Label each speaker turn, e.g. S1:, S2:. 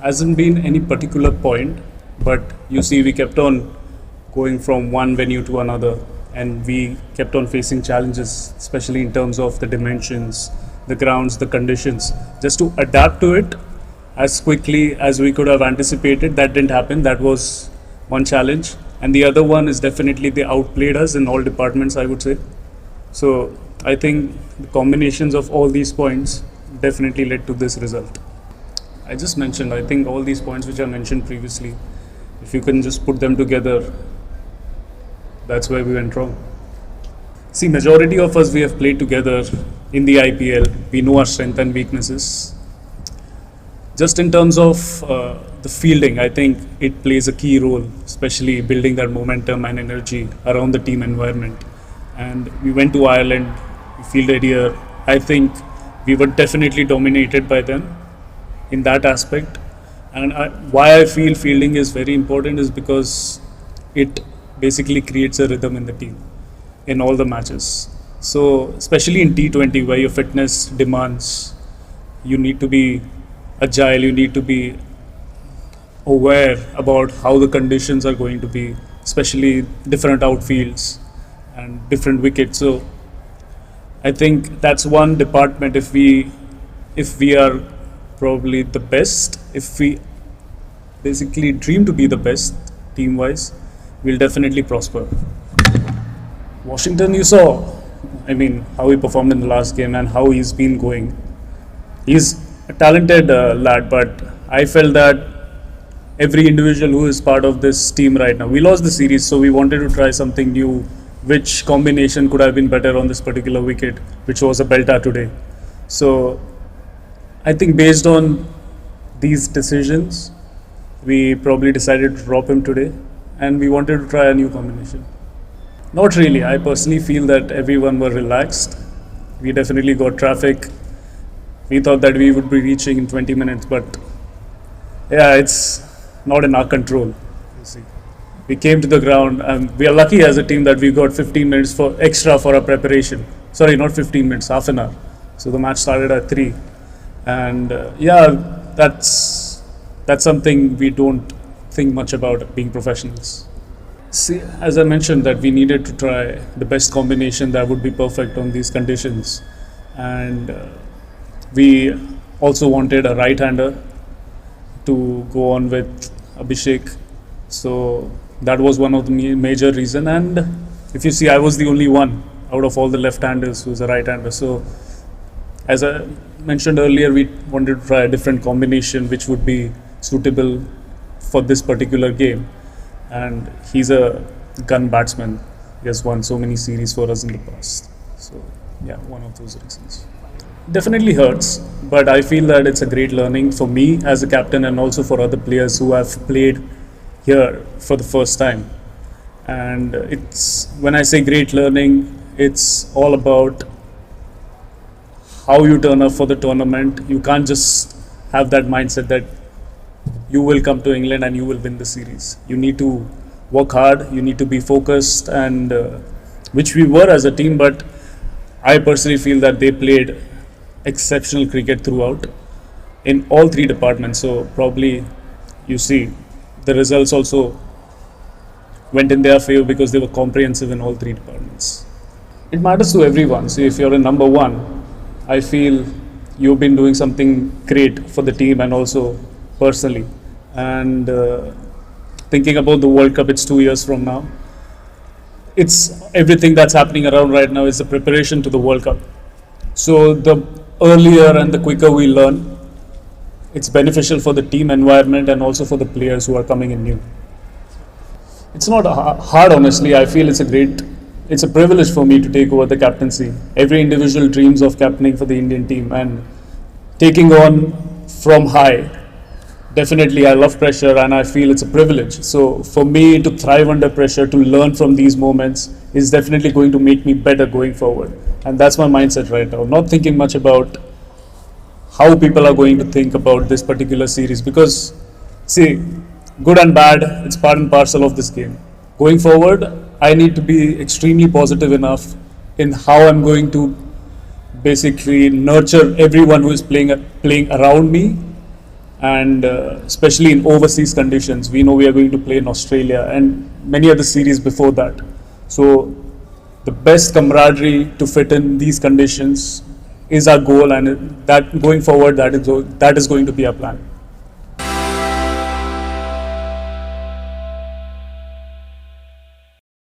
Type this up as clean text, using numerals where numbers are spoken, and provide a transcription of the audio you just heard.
S1: Hasn't been any particular point, but you see, we kept on going from one venue to another, and we kept on facing challenges, especially in terms of the dimensions, the grounds, the conditions. Just to adapt to it as quickly as we could have anticipated, that didn't happen. That was one challenge, and the other one is definitely they outplayed us in all departments, I would say. So I think the combinations of all these points definitely led to this result. I just mentioned, I think all these points which I mentioned previously, if you can just put them together, that's where we went wrong. See, majority of us, we have played together in the IPL. We know our strengths and weaknesses. Just in terms of the fielding, I think it plays a key role, especially building that momentum and energy around the team environment. And we went to Ireland, we fielded here. I think we were definitely dominated by them in that aspect. And why I feel fielding is very important is because it basically creates a rhythm in the team in all the matches. So especially in T20, where your fitness demands, you need to be agile, you need to be aware about how the conditions are going to be, especially different outfields and different wickets. So I think that's one department. If we are probably the best, if we basically dream to be the best team wise, we'll definitely prosper. Washington, you saw, I mean, how he performed in the last game and how he's been going. He's a talented lad, but I felt that every individual who is part of this team right now, we lost the series, so we wanted to try something new. Which combination could have been better on this particular wicket, which was a belter today? So I think based on these decisions, we probably decided to drop him today, and we wanted to try a new combination. Not really. I personally feel that everyone were relaxed. We definitely got traffic. We thought that we would be reaching in 20 minutes, but yeah, it's not in our control. You see, we came to the ground, and we are lucky as a team that we got 15 minutes for extra for our preparation. Sorry, not 15 minutes, half an hour. So the match started at 3, and that's something we don't think much about being professionals. See, as I mentioned, that we needed to try the best combination that would be perfect on these conditions, and we also wanted a right-hander to go on with Abhishek. So that was one of the major reason. And if you see, I was the only one out of all the left-handers who's a right-hander. So as I mentioned earlier, we wanted to try a different combination which would be suitable for this particular game. And he's a gun batsman. He has won so many series for us in the past. So yeah, one of those reasons. Definitely hurts, but I feel that it's a great learning for me as a captain and also for other players who have played here for the first time. And it's, when I say great learning, it's all about how you turn up for the tournament. You can't just have that mindset that you will come to England and you will win the series. You need to work hard, you need to be focused, and which we were as a team, but I personally feel that they played exceptional cricket throughout in all 3 departments. So probably you see the results also went in their favor because they were comprehensive in all 3 departments. It matters to everyone. So if you're in number 1, I feel you've been doing something great for the team and also personally. And thinking about the World Cup, it's 2 years from now. It's everything that's happening around right now is the preparation to the World Cup. So the earlier and the quicker we learn, it's beneficial for the team environment and also for the players who are coming in new. It's not hard, honestly. I feel it's a privilege for me to take over the captaincy. Every individual dreams of captaining for the Indian team and taking on from high. Definitely, I love pressure and I feel it's a privilege. So for me to thrive under pressure, to learn from these moments is definitely going to make me better going forward. And that's my mindset right now. Not thinking much about how people are going to think about this particular series, because see, good and bad, it's part and parcel of this game. Going forward, I need to be extremely positive enough in how I'm going to basically nurture everyone who is playing around me and especially in overseas conditions. We know we are going to play in Australia and many other series before that. So the best camaraderie to fit in these conditions is our goal, and that going forward, that is going to be our plan.